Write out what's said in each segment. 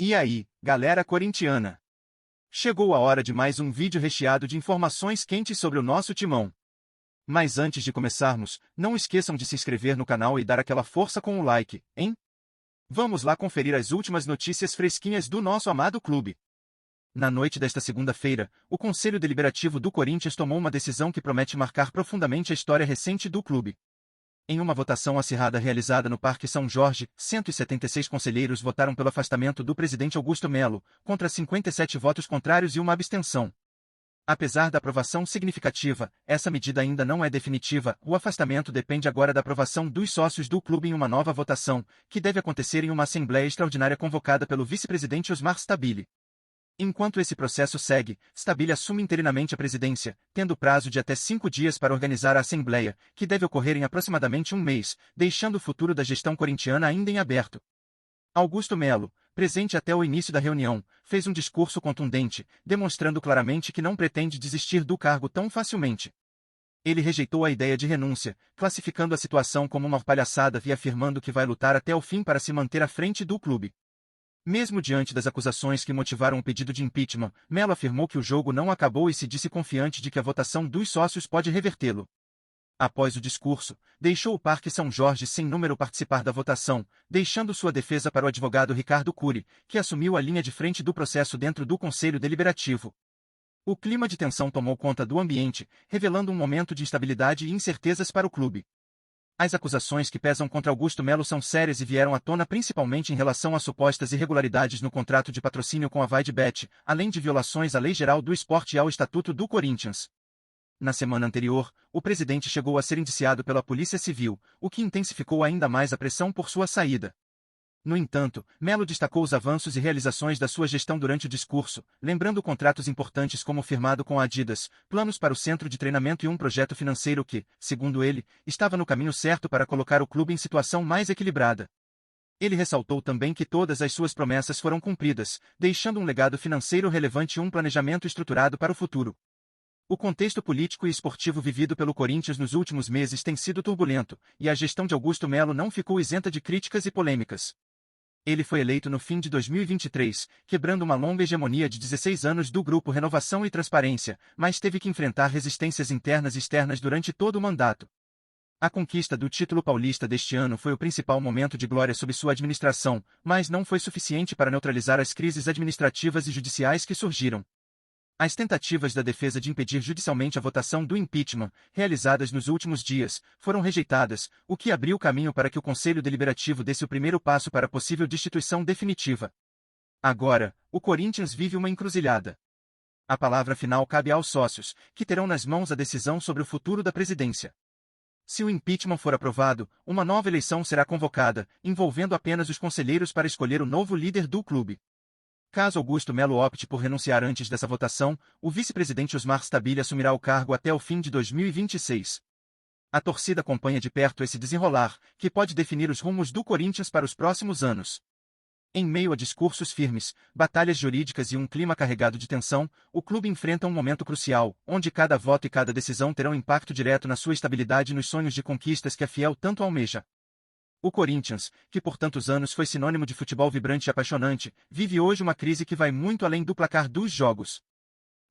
E aí, galera corintiana? Chegou a hora de mais um vídeo recheado de informações quentes sobre o nosso timão. Mas antes de começarmos, não esqueçam de se inscrever no canal e dar aquela força com o like, hein? Vamos lá conferir as últimas notícias fresquinhas do nosso amado clube. Na noite desta segunda-feira, o Conselho Deliberativo do Corinthians tomou uma decisão que promete marcar profundamente a história recente do clube. Em uma votação acirrada realizada no Parque São Jorge, 176 conselheiros votaram pelo afastamento do presidente Augusto Melo, contra 57 votos contrários e uma abstenção. Apesar da aprovação significativa, essa medida ainda não é definitiva. O afastamento depende agora da aprovação dos sócios do clube em uma nova votação, que deve acontecer em uma assembleia extraordinária convocada pelo vice-presidente Osmar Stabile. Enquanto esse processo segue, Stabile assume interinamente a presidência, tendo prazo de até 5 dias para organizar a Assembleia, que deve ocorrer em aproximadamente um mês, deixando o futuro da gestão corintiana ainda em aberto. Augusto Melo, presente até o início da reunião, fez um discurso contundente, demonstrando claramente que não pretende desistir do cargo tão facilmente. Ele rejeitou a ideia de renúncia, classificando a situação como uma palhaçada e afirmando que vai lutar até o fim para se manter à frente do clube. Mesmo diante das acusações que motivaram o pedido de impeachment, Melo afirmou que o jogo não acabou e se disse confiante de que a votação dos sócios pode revertê-lo. Após o discurso, deixou o Parque São Jorge sem número participar da votação, deixando sua defesa para o advogado Ricardo Cury, que assumiu a linha de frente do processo dentro do Conselho Deliberativo. O clima de tensão tomou conta do ambiente, revelando um momento de instabilidade e incertezas para o clube. As acusações que pesam contra Augusto Melo são sérias e vieram à tona principalmente em relação a supostas irregularidades no contrato de patrocínio com a VaidBet, além de violações à Lei Geral do Esporte e ao Estatuto do Corinthians. Na semana anterior, o presidente chegou a ser indiciado pela Polícia Civil, o que intensificou ainda mais a pressão por sua saída. No entanto, Melo destacou os avanços e realizações da sua gestão durante o discurso, lembrando contratos importantes como o firmado com a Adidas, planos para o centro de treinamento e um projeto financeiro que, segundo ele, estava no caminho certo para colocar o clube em situação mais equilibrada. Ele ressaltou também que todas as suas promessas foram cumpridas, deixando um legado financeiro relevante e um planejamento estruturado para o futuro. O contexto político e esportivo vivido pelo Corinthians nos últimos meses tem sido turbulento, e a gestão de Augusto Melo não ficou isenta de críticas e polêmicas. Ele foi eleito no fim de 2023, quebrando uma longa hegemonia de 16 anos do grupo Renovação e Transparência, mas teve que enfrentar resistências internas e externas durante todo o mandato. A conquista do título paulista deste ano foi o principal momento de glória sob sua administração, mas não foi suficiente para neutralizar as crises administrativas e judiciais que surgiram. As tentativas da defesa de impedir judicialmente a votação do impeachment, realizadas nos últimos dias, foram rejeitadas, o que abriu caminho para que o Conselho Deliberativo desse o primeiro passo para a possível destituição definitiva. Agora, o Corinthians vive uma encruzilhada. A palavra final cabe aos sócios, que terão nas mãos a decisão sobre o futuro da presidência. Se o impeachment for aprovado, uma nova eleição será convocada, envolvendo apenas os conselheiros para escolher o novo líder do clube. Caso Augusto Melo opte por renunciar antes dessa votação, o vice-presidente Osmar Stabile assumirá o cargo até o fim de 2026. A torcida acompanha de perto esse desenrolar, que pode definir os rumos do Corinthians para os próximos anos. Em meio a discursos firmes, batalhas jurídicas e um clima carregado de tensão, o clube enfrenta um momento crucial, onde cada voto e cada decisão terão impacto direto na sua estabilidade e nos sonhos de conquistas que a Fiel tanto almeja. O Corinthians, que por tantos anos foi sinônimo de futebol vibrante e apaixonante, vive hoje uma crise que vai muito além do placar dos jogos.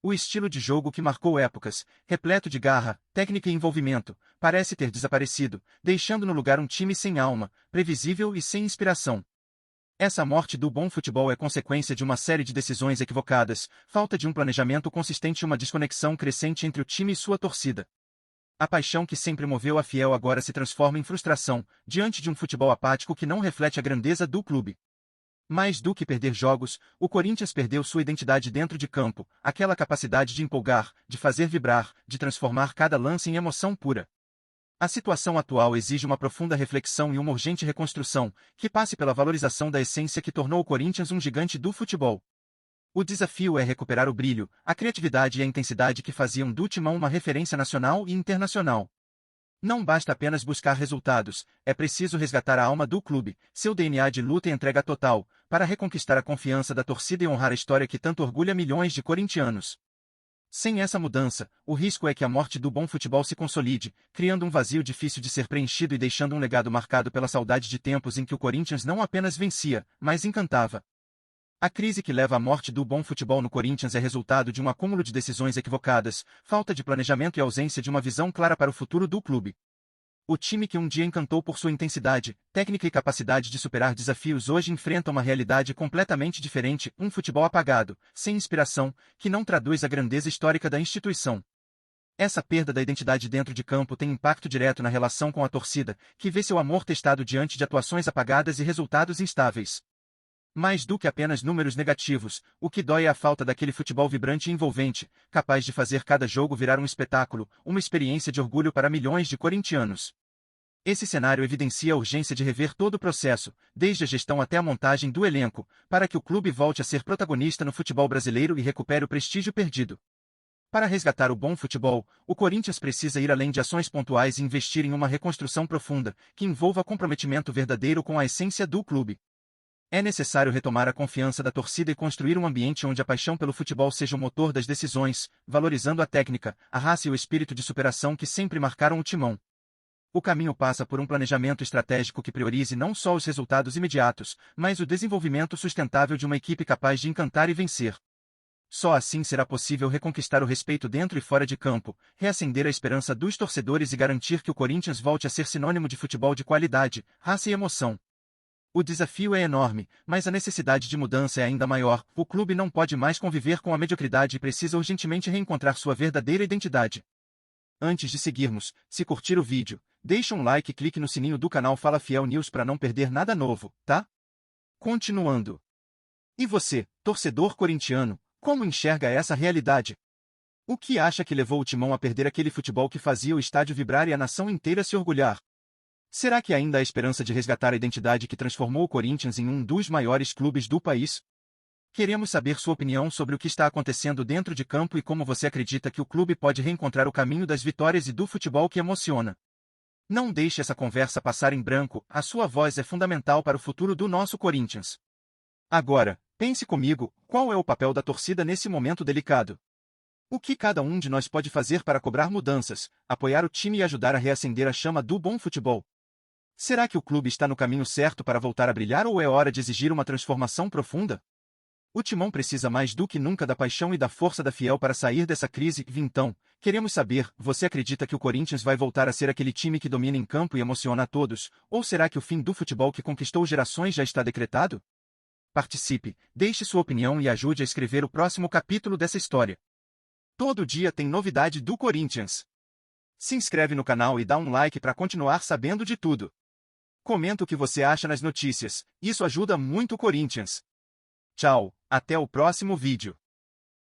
O estilo de jogo que marcou épocas, repleto de garra, técnica e envolvimento, parece ter desaparecido, deixando no lugar um time sem alma, previsível e sem inspiração. Essa morte do bom futebol é consequência de uma série de decisões equivocadas, falta de um planejamento consistente e uma desconexão crescente entre o time e sua torcida. A paixão que sempre moveu a Fiel agora se transforma em frustração, diante de um futebol apático que não reflete a grandeza do clube. Mais do que perder jogos, o Corinthians perdeu sua identidade dentro de campo, aquela capacidade de empolgar, de fazer vibrar, de transformar cada lance em emoção pura. A situação atual exige uma profunda reflexão e uma urgente reconstrução, que passe pela valorização da essência que tornou o Corinthians um gigante do futebol. O desafio é recuperar o brilho, a criatividade e a intensidade que faziam do Timão uma referência nacional e internacional. Não basta apenas buscar resultados, é preciso resgatar a alma do clube, seu DNA de luta e entrega total, para reconquistar a confiança da torcida e honrar a história que tanto orgulha milhões de corintianos. Sem essa mudança, o risco é que a morte do bom futebol se consolide, criando um vazio difícil de ser preenchido e deixando um legado marcado pela saudade de tempos em que o Corinthians não apenas vencia, mas encantava. A crise que leva à morte do bom futebol no Corinthians é resultado de um acúmulo de decisões equivocadas, falta de planejamento e ausência de uma visão clara para o futuro do clube. O time que um dia encantou por sua intensidade, técnica e capacidade de superar desafios hoje enfrenta uma realidade completamente diferente, um futebol apagado, sem inspiração, que não traduz a grandeza histórica da instituição. Essa perda da identidade dentro de campo tem impacto direto na relação com a torcida, que vê seu amor testado diante de atuações apagadas e resultados instáveis. Mais do que apenas números negativos, o que dói é a falta daquele futebol vibrante e envolvente, capaz de fazer cada jogo virar um espetáculo, uma experiência de orgulho para milhões de corintianos. Esse cenário evidencia a urgência de rever todo o processo, desde a gestão até a montagem do elenco, para que o clube volte a ser protagonista no futebol brasileiro e recupere o prestígio perdido. Para resgatar o bom futebol, o Corinthians precisa ir além de ações pontuais e investir em uma reconstrução profunda, que envolva comprometimento verdadeiro com a essência do clube. É necessário retomar a confiança da torcida e construir um ambiente onde a paixão pelo futebol seja o motor das decisões, valorizando a técnica, a raça e o espírito de superação que sempre marcaram o timão. O caminho passa por um planejamento estratégico que priorize não só os resultados imediatos, mas o desenvolvimento sustentável de uma equipe capaz de encantar e vencer. Só assim será possível reconquistar o respeito dentro e fora de campo, reacender a esperança dos torcedores e garantir que o Corinthians volte a ser sinônimo de futebol de qualidade, raça e emoção. O desafio é enorme, mas a necessidade de mudança é ainda maior. O clube não pode mais conviver com a mediocridade e precisa urgentemente reencontrar sua verdadeira identidade. Antes de seguirmos, se curtir o vídeo, deixa um like e clique no sininho do canal Fala Fiel News para não perder nada novo, tá? Continuando. E você, torcedor corintiano, como enxerga essa realidade? O que acha que levou o Timão a perder aquele futebol que fazia o estádio vibrar e a nação inteira se orgulhar? Será que ainda há esperança de resgatar a identidade que transformou o Corinthians em um dos maiores clubes do país? Queremos saber sua opinião sobre o que está acontecendo dentro de campo e como você acredita que o clube pode reencontrar o caminho das vitórias e do futebol que emociona. Não deixe essa conversa passar em branco, a sua voz é fundamental para o futuro do nosso Corinthians. Agora, pense comigo, qual é o papel da torcida nesse momento delicado? O que cada um de nós pode fazer para cobrar mudanças, apoiar o time e ajudar a reacender a chama do bom futebol? Será que o clube está no caminho certo para voltar a brilhar ou é hora de exigir uma transformação profunda? O Timão precisa mais do que nunca da paixão e da força da Fiel para sair dessa crise. Então, queremos saber, você acredita que o Corinthians vai voltar a ser aquele time que domina em campo e emociona a todos, ou será que o fim do futebol que conquistou gerações já está decretado? Participe, deixe sua opinião e ajude a escrever o próximo capítulo dessa história. Todo dia tem novidade do Corinthians. Se inscreve no canal e dá um like para continuar sabendo de tudo. Comenta o que você acha nas notícias, isso ajuda muito o Corinthians. Tchau, até o próximo vídeo.